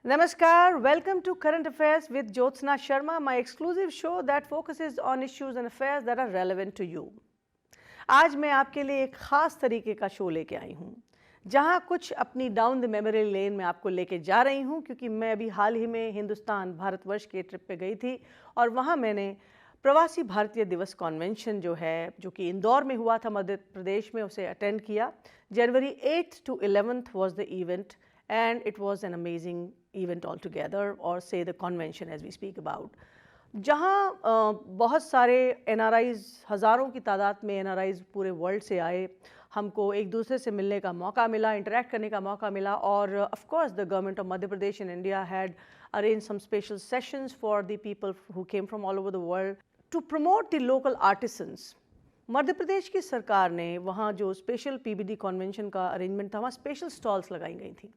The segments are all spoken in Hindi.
Namaskar, welcome to Current Affairs with Jyotsna Sharma, my exclusive show that focuses on issues and affairs that are relevant to you. आज मैं आपके लिए एक ख़ास तरीके का शो लेके आई हूँ जहाँ कुछ अपनी डाउन द मेमोरी लेन में आपको लेके जा रही हूँ, क्योंकि मैं अभी हाल ही में हिंदुस्तान भारतवर्ष के ट्रिप पे गई थी और वहाँ मैंने प्रवासी भारतीय दिवस कॉन्वेंशन जो कि इंदौर में हुआ था मध्य प्रदेश में, उसे अटेंड किया। जनवरी 8th to 11th was the event and it was an amazing event altogether, or say the convention as we speak about, जहाँ बहुत सारे NRIs, हज़ारों की तादाद में NRIs पूरे वर्ल्ड से आए, हमको एक दूसरे से मिलने का मौका मिला, इंटरेक्ट करने का मौका मिला। और of course the government of Madhya Pradesh and India had arranged some special sessions for the people who came from all over the world to promote the local artisans. Madhya Pradesh की सरकार ने वहाँ जो स्पेशल PBD कॉन्वेंशन का अरेंजमेंट था, वहाँ स्पेशल स्टॉल्स लगाई गई थी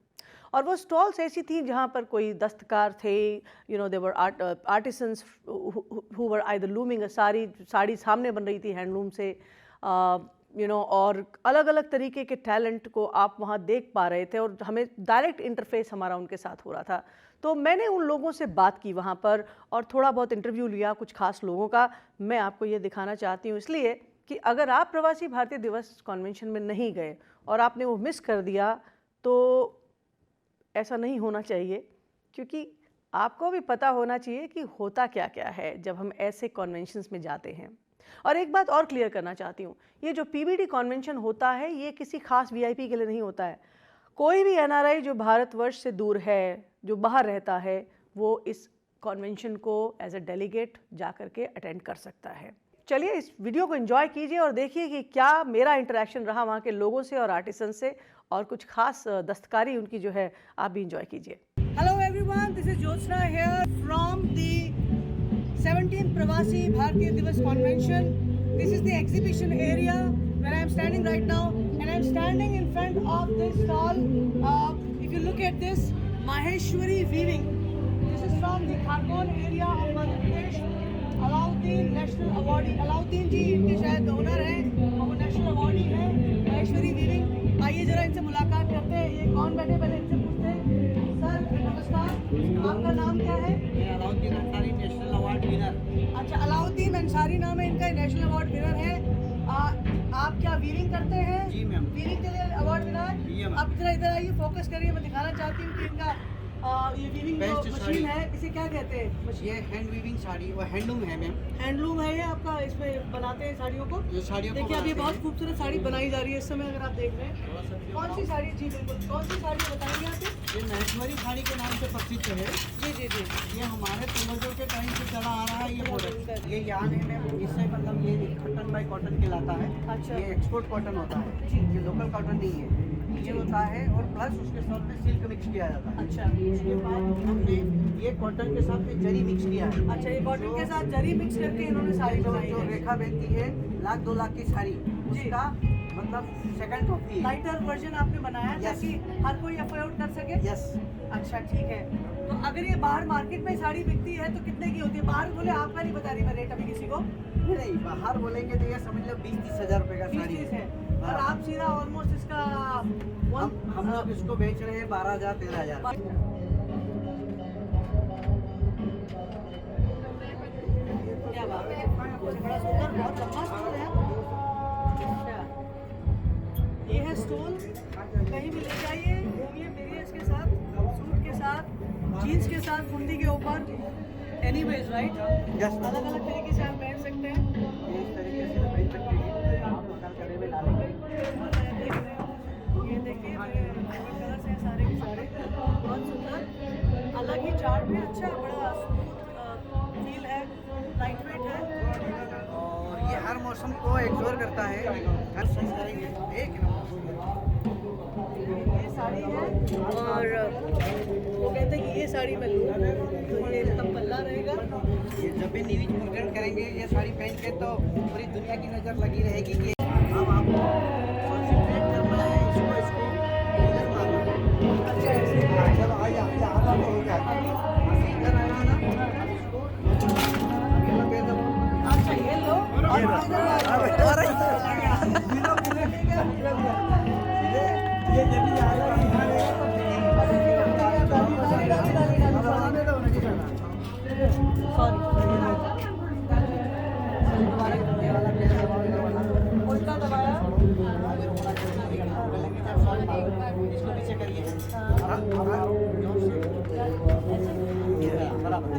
और वो स्टॉल्स ऐसी थी जहाँ पर कोई दस्तकार थे, they were artisans who were either looming a sari सामने बन रही थी हैंडलूम से, और अलग अलग तरीके के टैलेंट को आप वहाँ देख पा रहे थे और हमें डायरेक्ट इंटरफेस हमारा उनके साथ हो रहा था। तो मैंने उन लोगों से बात की वहाँ पर और थोड़ा बहुत इंटरव्यू लिया कुछ खास लोगों का। मैं आपको ये दिखाना चाहती हूँ इसलिए कि अगर आप प्रवासी भारतीय दिवस कॉन्वेंशन में नहीं गए और आपने वो मिस कर दिया तो ऐसा नहीं होना चाहिए, क्योंकि आपको भी पता होना चाहिए कि होता क्या क्या है जब हम ऐसे कॉन्वेंशंस में जाते हैं। और एक बात और क्लियर करना चाहती हूँ, ये जो PBD कॉन्वेंशन होता है ये किसी खास VIP के लिए नहीं होता है। कोई भी NRI जो भारतवर्ष से दूर है, जो बाहर रहता है, वो इस कॉन्वेंशन को एज अ डेलीगेट जा कर के अटेंड कर सकता है। चलिए इस वीडियो को एंजॉय कीजिए और देखिए कि क्या मेरा इंटरेक्शन रहा वहाँ के लोगों से और आर्टिसन से, और कुछ खास दस्तकारी उनकी जो है आप भी एंजॉय कीजिए। Hello everyone, this is Jyotsna here from the 17th Pravasi Bharatiya Divas convention. This is the exhibition area where I am standing right now and I am standing in front of this stall. If you look at this, Maheshwari weaving, this is from the Khargone area of Madhya Pradesh. Alauddin national awardee, Alauddin ji इनके शायद ओनर हैं और वो नेशनल अवार्डी है माहेश्वरी वीविंग। आइए जरा इनसे मुलाकात करते हैं। ये कौन बैठे, पहले इनसे पूछते हैं। सर नमस्कार, आपका नाम क्या है? Alauddin Ansari, national award winner. अच्छा, अलाउद्दीन अंसारी नाम है इनका, नेशनल अवार्ड विनर है। आप क्या वीविंग करते हैं? जी मैम। वीविंग के लिए अवार्ड विनर। अब जरा इधर आइए, फोकस करिए, मैं दिखाना चाहती हूँ कि इनका ये वीविंग जो मशीन है इसे क्या कहते हैं? ये हैंड वीविंग साड़ी, वो हैंडलूम है मैम। हैंडलूम है ये आपका, इसमें बनाते हैं साड़ियों को। ये साड़ियों को देखिए अभी बहुत खूबसूरत साड़ी बनाई जा रही है इस समय, अगर आप देख रहे हैं। कौन सी साड़ी? जी बिल्कुल, कौन सी साड़ी बताएंगे आप? ये महेश्वरी साड़ी के नाम से प्रसिद्ध है। जी जी जी। ये हमारे पूर्वजों के टाइम से चला आ रहा है ये प्रोडक्ट। ये यान है मैम, इससे मतलब ये कॉटन बाई कॉटन कहलाता है। अच्छा। ये एक्सपोर्ट कॉटन होता है, ये लोकल कॉटन नहीं है। ये होता है और प्लस उसके साथ में सिल्क मिक्स किया जाता है। अच्छा। उसके बाद हमने ये कॉटन के साथ में जरी मिक्स किया है। अच्छा, ये कॉटन के साथ जरी मिक्स करके इन्होंने साड़ी बनाई जो है। रेखा बेचती है 1-2 लाख की साड़ी, उसका मतलब सेकंड कॉपी है। लाइटर वर्जन आपने बनाया है ताकि हर कोई अफोर्ड कर सके। यस। अच्छा ठीक है। तो अगर ये बाहर मार्केट में साड़ी बिकती है तो कितने की होती है? बाहर बोले, आपका नहीं बता रही मैं रेट अभी किसी को। नहीं, बाहर बोलेंगे तो ये समझ लो 20-30 हज़ार रुपए का साड़ी 20-30 है और आप सीधा ऑलमोस्ट इसका हम लोग इसको बेच रहे हैं 12,000-13,000। क्या बात है, बड़ा सुंदर, बहुत लंबा स्टूल है। अच्छा, ये है स्टूल, कहीं भी ले जाइए, घूमिए फिरिए इसके साथ, सूट के साथ, जीन्स के साथ, कुंडी के ऊपर, एनीवेज राइट। यस। अलग अलग तरीके से आप पहन सकते हैं। इस तरीके से पहन सकते हैं। आप मकान करे में डालेंगे। ये देखिए कलर से सारे के सारे बहुत सुंदर, अलग ही चार्ट में, अच्छा बड़ा फील है, लाइट वेट है और ये हर मौसम को एब्जॉर्ब करता है। हर चीज़ करेंगे एक ये साड़ी है और वो कहते हैं कि ये साड़ी मैं लूँ तो ये तब पल्ला रहेगा। ये जब भी न्यूज प्रेजेंट करेंगे ये साड़ी पहन के तो पूरी दुनिया की नज़र लगी रहेगी कि अब आपको कॉन्सेंट्रेट करना है इसको इधर मारना। अच्छा ऐसे चलो आइए आधा हो गया, इधर आना ना इसको अकेला पैर दबो। अच्छा ये लो ये जब भी आ रहा है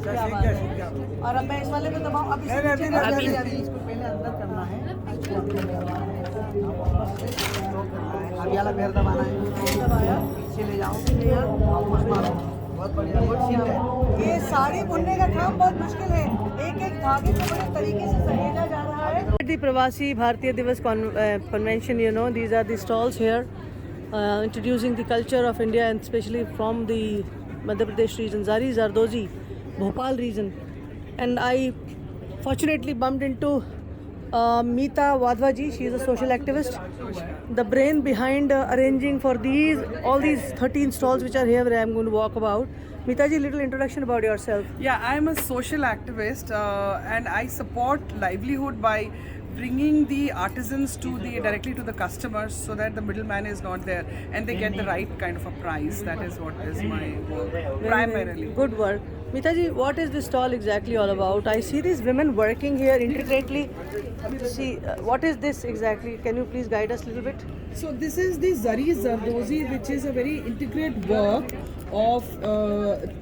क्या बात है। और अब मैं इस वाले पे दबाऊं, अब इसको नीचे कर अभी दिया। इसको पहले अंदर करना है, इसको अंदर करना है, अभी वाला पैर दबाना है, दबाया। पीछे ले जाओ, वापस मारो, बहुत बढ़िया, बहुत शील है। ये साड़ी बुनने का काम बहुत मुश्किल है, एक एक धागे को बड़े तरीके से सहेजा जा रहा है। The प्रवासी भारतीय दिवस convention, you know, these are the stalls here, introducing the culture of India and especially from the Madhya Pradesh region, Zari Zardozi, Bhopal region, and I fortunately bumped into Meeta Wadhwa ji. She is a social activist, the brain behind arranging for all these 13 stalls which are here where I am going to walk about. Meeta ji, little introduction about yourself. Yeah, I am a social activist and I support livelihood by bringing the artisans directly to the customers so that the middleman is not there and they get the right kind of a price. That is what is my work primarily. Good work. Meeta ji, what is this stall exactly all about? I see these women working here intricately. See, what is this exactly? Can you please guide us a little bit? So this is the Zari Zardozi, which is a very intricate work of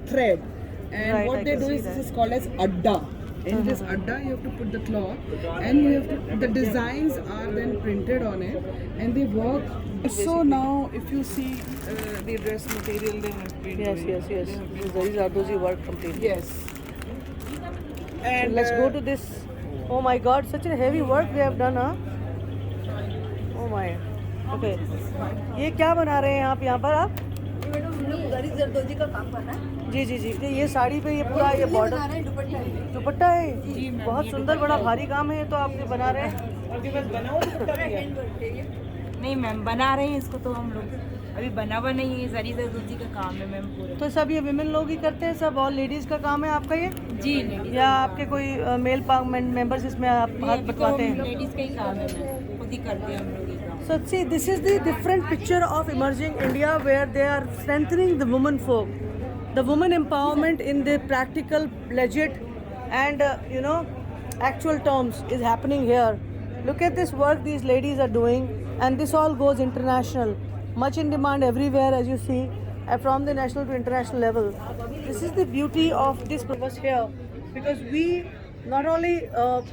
thread, and Right, I what they can do see is that. this is called as adda. In this adda, you have to put the cloth, and you have to. The designs are then printed on it, and they work. So now, if you see the dress material, they have been Yes, doing. yes, yes. This is Zardozi work completely. Yes. So And let's go to this. Oh my God, such a heavy work we have done, huh? Oh my. Okay. ये क्या बना रहे हैं आप यहाँ पर आप? जरदोजी का काम कर रहा है। जी जी जी। ये साड़ी पे ये पूरा ये बॉर्डर बना रहे हैं दुपट्टा है। दुपट्टा है, बहुत सुंदर बड़ा भारी काम है ये तो आपके बना रहे हैं। नहीं मैम, बना रहे हैं इसको तो हम लोग, अभी बना हुआ नहीं है, जरी जरदोजी का काम है मैम पूरा। तो सब ये विमेन लोग ही करते हैं, सब ऑल लेडीज का काम है आपका ये, जी लेडीज, या आपके कोई मेल मेंबर्स इसमें आप हाथ बटवाते हैं? लेडीज का ही काम है मैम, खुद ही करते हैं हम लोग ये काम। So see, this is the different picture of emerging India where they are strengthening the women folk, the women empowerment in the practical, legit, and actual terms is happening here. Look at this work these ladies are doing, and this all goes international, much in demand everywhere as you see, from the national to international level. This is the beauty of this purpose here, because we not only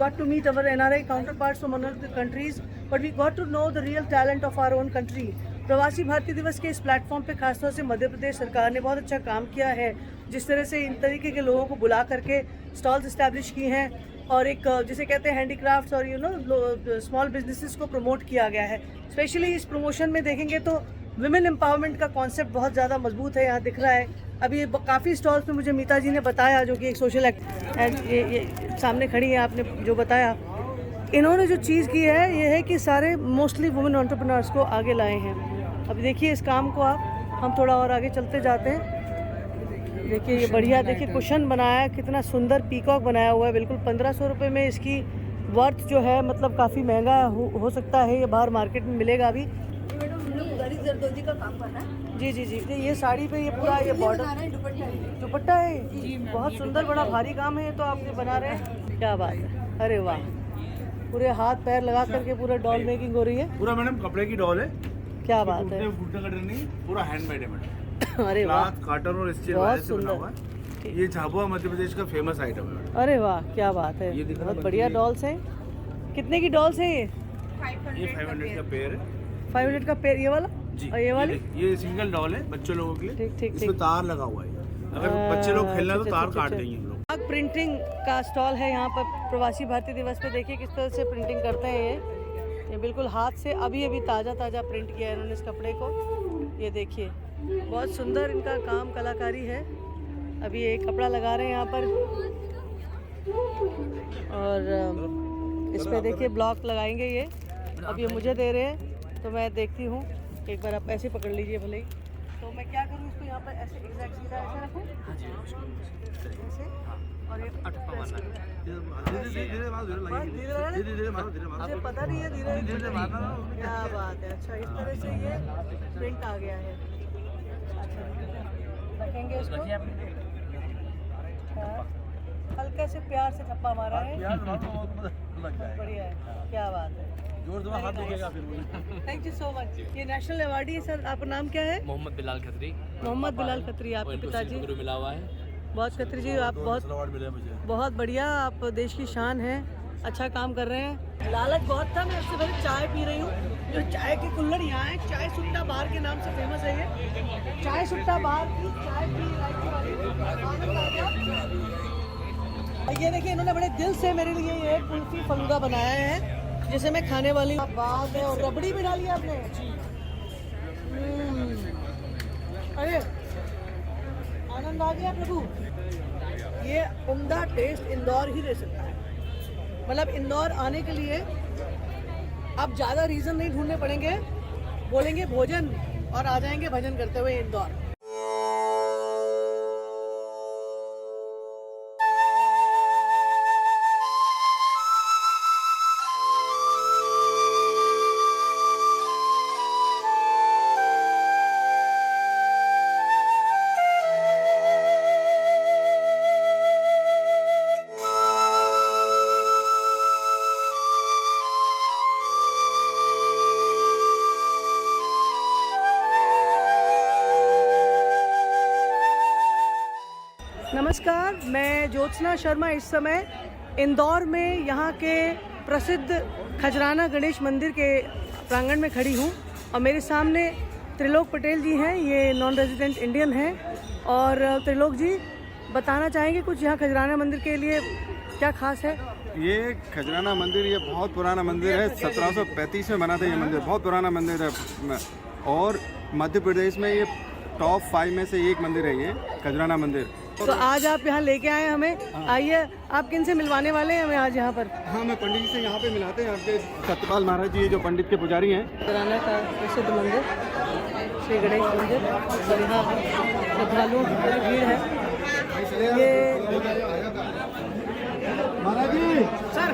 got to meet our NRI counterparts from other countries, but we got to know the real talent of our own country. प्रवासी भारतीय दिवस के इस प्लेटफॉर्म पे खासतौर से मध्य प्रदेश सरकार ने बहुत अच्छा काम किया है, जिस तरह से इन तरीके के लोगों को बुला करके स्टॉल्स इस्टेब्लिश की हैं और एक जिसे कहते हैं हैंडीक्राफ्ट्स और स्मॉल बिजनेसेस को प्रमोट किया गया है। स्पेशली इस प्रमोशन में देखेंगे तो विमेन एम्पावरमेंट का कॉन्सेप्ट बहुत ज़्यादा मजबूत है, यहाँ दिख रहा है। अभी काफ़ी स्टॉल्स में मुझे मीता जी ने बताया, जो कि एक सोशल ये सामने खड़ी है, आपने जो बताया, इन्होंने जो चीज़ की है ये है कि सारे मोस्टली वुमेन एंटरप्रेन्योर्स को आगे लाए हैं। अभी देखिए इस काम को हम थोड़ा और आगे चलते जाते हैं। देखिए ये बढ़िया, देखिए कुशन बनाया है, कितना सुंदर पीकॉक बनाया हुआ है, बिल्कुल 1500 रुपये में इसकी वर्थ जो है, मतलब काफ़ी महंगा हो सकता है, ये बाहर मार्केट में मिलेगा अभी। जरी जरदोजी का काम कर रहा है। जी जी जी। ये साड़ी पे ये पूरा ये बॉर्डर बना रहे हैं दुपट्टा है। दुपट्टा है, बहुत सुंदर बड़ा भारी काम है ये तो आपके बना रहे हैं। क्या बात है, अरे वाह, पूरे हाथ पैर लगा करके पूरा डॉल मेकिंग हो रही है। पूरा मैडम कपड़े की डॉल है, क्या बात है, फूटने कटर नहीं, पूरा हैंडमेड है मैडम। अरे वाह, क्लॉथ, कॉटन और स्टील बहुत वायर से बना सुंदर। हुआ है। ये झाबुआ मध्य प्रदेश का फेमस आइटम है मैडम। अरे वाह, क्या बात है, ये दिखना बहुत बनती बढ़िया है। डॉल्स हैं। कितने की डॉल्स हैं ये? ये 500 का पेयर है 500 का पेयर, ये वाला जी। और ये वाली? ये सिंगल डॉल है बच्चों लोगों के लिए। ठीक, ठीक, इसमें ठीक। तार लगा हुआ है, अगर बच्चे लोग खेलना तो अच्छा, तार अच्छा, काट अच्छा। देंगे हम लोग। प्रिंटिंग का स्टॉल है यहाँ पर प्रवासी भारतीय दिवस पे। देखिए किस तरह से प्रिंटिंग करते हैं ये बिल्कुल हाथ से, अभी ताज़ा प्रिंट किया है इन्होंने इस कपड़े को। ये देखिए बहुत सुंदर इनका काम, कलाकारी है। अभी एक कपड़ा लगा रहे हैं यहाँ पर, और इस पे देखिए ब्लॉक लगाएंगे ये। अब ये मुझे दे रहे हैं तो मैं देखती हूँ, एक बार आप ऐसे पकड़ लीजिए भले ही। तो मैं क्या करूँ, इसको यहाँ पर ऐसे एग्जैक्ट सीधा ऐसे रखूँ ऐसे, और ये press करूँ। मुझे पता नहीं है, धीरे धीरे क्या बात है। अच्छा, इस तरह से ये प्रिंट आ गया है। अच्छा, रखेंगे इसको, हल्का से प्यार से ठप्पा मारा है, बढ़िया है, क्या बात है। जोर से हाथ दुखेगा फिर। Thank you so much. ये नेशनल अवार्डी है सर, आपका नाम क्या है? मोहम्मद बिलाल खत्री। मोहम्मद बिलाल खत्री, आपके पिताजी? गुरु मिला हुआ है। बहुत खत्री जी, आप बहुत बढ़िया, आप देश की शान हैं, अच्छा काम कर रहे हैं। लालच बहुत था, मैं सबसे पहले चाय पी रही हूँ। जो चाय के कुल्हड़ यहाँ है, चाय सुट्टा बार के नाम से फेमस है ये। चाय सुट्टा बार की चाय पी आनंद आ गया। ये देखिए, इन्होंने बड़े दिल से मेरे लिए ये कुल्फी फलूदा बनाया है, जिसे मैं खाने वाली हूँ। बात है, और रबड़ी भी डाली है आपने। अरे आनंद आ गया प्रभु। ये उम्दा टेस्ट इंदौर ही दे सकता है। मतलब इंदौर आने के लिए अब ज़्यादा रीज़न नहीं ढूंढने पड़ेंगे, बोलेंगे भोजन और आ जाएंगे भजन करते हुए इंदौर। नमस्कार, मैं ज्योत्सना शर्मा इस समय इंदौर में यहाँ के प्रसिद्ध खजराना गणेश मंदिर के प्रांगण में खड़ी हूँ और मेरे सामने त्रिलोक पटेल जी हैं। ये नॉन रेजिडेंट इंडियन हैं। और त्रिलोक जी बताना चाहेंगे कुछ यहाँ खजराना मंदिर के लिए क्या खास है? ये खजराना मंदिर ये बहुत पुराना मंदिर है। 1735 में बना था ये मंदिर, बहुत पुराना मंदिर है। और मध्य प्रदेश में ये टॉप 5 में से एक मंदिर है ये खजराना मंदिर। तो आज आप यहाँ लेके आए हमें। आइए, आप किन से मिलवाने वाले हैं हमें आज यहाँ पर? हाँ, मैं पंडित जी से यहाँ पे मिलाते हैं। आपके सत्यपाल महाराज जी जो पंडित के पुजारी हैं। खजराना का प्रसिद्ध मंदिर श्री गणेश मंदिर, और यहाँ श्रद्धालुओं की बड़ी भीड़ है। ये महाराज जी सर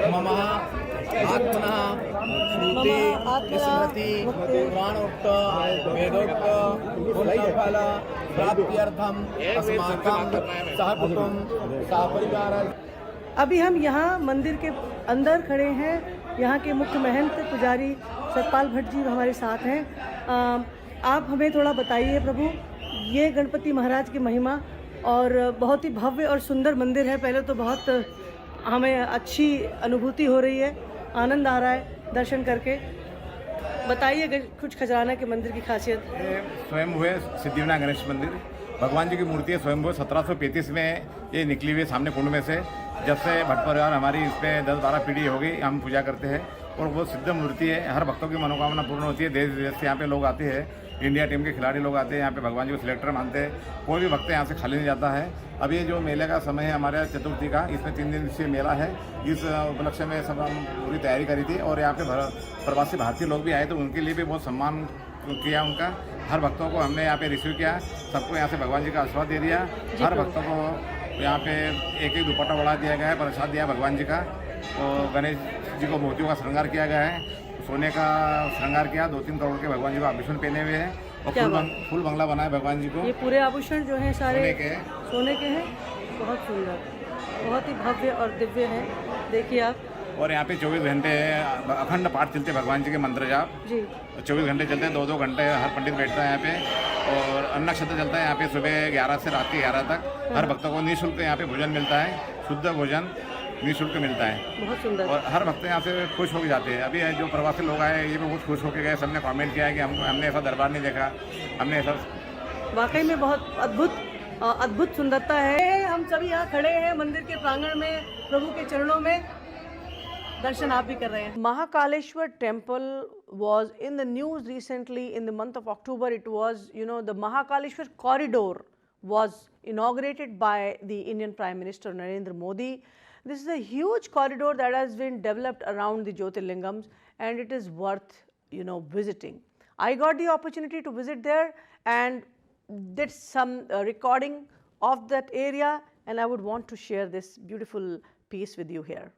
मम आत्मना श्रुति स्मृति पुराणोक्त वेदोक्त पुण्यफल प्राप्त्यर्थम अस्माकं सहकुटुंब सहपरिवार। अभी हम यहाँ मंदिर के अंदर खड़े हैं। यहाँ के मुख्य महंत पुजारी सतपाल भट्ट जी हमारे साथ हैं। आप हमें थोड़ा बताइए प्रभु, ये गणपति महाराज की महिमा, और बहुत ही भव्य और सुंदर मंदिर है। पहले तो बहुत हमें अच्छी अनुभूति हो रही है, आनंद आ रहा है दर्शन करके। बताइए कुछ खजराना के मंदिर की खासियत। ये स्वयं हुए सिद्धिविनायक गणेश मंदिर, भगवान जी की मूर्ति है स्वयं हुए। 1735 में ये निकली हुई सामने कुंड में से। जब से भट्ट परिवार हमारी इस पर 10-12 पीढ़ी हो गई, हम पूजा करते हैं। और वो सिद्ध मूर्ति है, हर भक्तों की मनोकामना पूर्ण होती है। देश विदेश से यहाँ पे लोग आते हैं, इंडिया टीम के खिलाड़ी लोग आते हैं यहाँ पे, भगवान जी को सिलेक्टर मानते हैं। कोई भी भक्त यहाँ से खाली नहीं जाता है। अब ये जो मेले का समय है हमारे चतुर्थी का, इसमें 3 दिवसीय मेला है। इस उपलक्ष्य में सब हम पूरी तैयारी करी थी। और यहाँ पे प्रवासी भारतीय लोग भी आए, तो उनके लिए भी बहुत सम्मान किया उनका। हर भक्तों को हमने यहाँ पे रिसीव किया, सबको यहाँ से भगवान जी का आशीर्वाद दे दिया। हर भक्तों को यहाँ पे एक दुपट्टा बढ़ा दिया गया है, प्रसाद दिया भगवान जी का। और गणेश जी को मोतियों का श्रृंगार किया गया है, सोने का श्रृंगार किया। 2-3 करोड़ के भगवान जी को आभूषण पहने हुए हैं। और फूल बंगला बनाया भगवान जी को। ये पूरे आभूषण जो हैं सारे सोने के हैं। बहुत सुंदर, बहुत ही भव्य और दिव्य है। देखिए आप। और यहाँ पे 24 घंटे अखंड पाठ चलते हैं भगवान जी के मंत्र जाप जी। 24 घंटे चलते हैं, 2-2 घंटे हर पंडित बैठता है यहाँ पे। और अन्न नक्षत्र चलता है यहाँ पे सुबह 11 से रात के 11 तक। हर भक्तों को निःशुल्क यहाँ पे भोजन मिलता है, शुद्ध भोजन निःशुल्क मिलता है। बहुत सुंदर। और हर भक्त यहाँ से खुश हो जाते हैं। अभी जो प्रवासी लोग आए ये भी बहुत खुश होकर गए। सबने कमेंट किया है कि हमने ऐसा दरबार नहीं देखा, हमने ऐसा। वाकई में बहुत अद्भुत सुंदरता है। हम सभी यहाँ खड़े हैं मंदिर के प्रांगण में, प्रभु के चरणों में दर्शन आप भी कर रहे हैं। Mahakaleshwar temple was in the news recently in the month of October. It was, the Mahakaleshwar corridor was inaugurated by the Indian Prime Minister Narendra Modi. This is a huge corridor that has been developed around the Jyotirlingams, and it is worth, visiting. I got the opportunity to visit there and did some recording of that area, and I would want to share this beautiful piece with you here.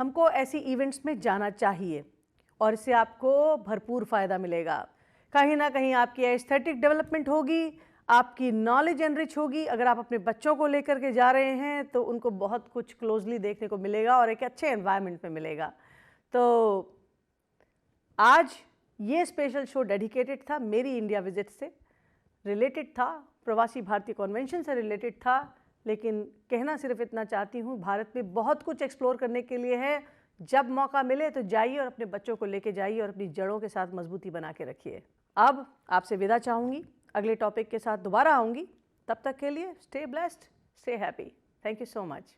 हमको ऐसी इवेंट्स में जाना चाहिए और इससे आपको भरपूर फ़ायदा मिलेगा। कहीं ना कहीं आपकी एस्थेटिक डेवलपमेंट होगी, आपकी नॉलेज एनरिच होगी। अगर आप अपने बच्चों को लेकर के जा रहे हैं तो उनको बहुत कुछ क्लोजली देखने को मिलेगा और एक अच्छे एनवायरनमेंट में मिलेगा। तो आज ये स्पेशल शो डेडिकेटेड था मेरी इंडिया विजिट से रिलेटेड था, प्रवासी भारतीय कन्वेंशन से रिलेटेड था, लेकिन कहना सिर्फ इतना चाहती हूँ, भारत में बहुत कुछ एक्सप्लोर करने के लिए है। जब मौका मिले तो जाइए और अपने बच्चों को लेके जाइए और अपनी जड़ों के साथ मजबूती बना के रखिए। अब आपसे विदा चाहूँगी, अगले टॉपिक के साथ दोबारा आऊँगी। तब तक के लिए stay blessed, stay happy. Thank you so much.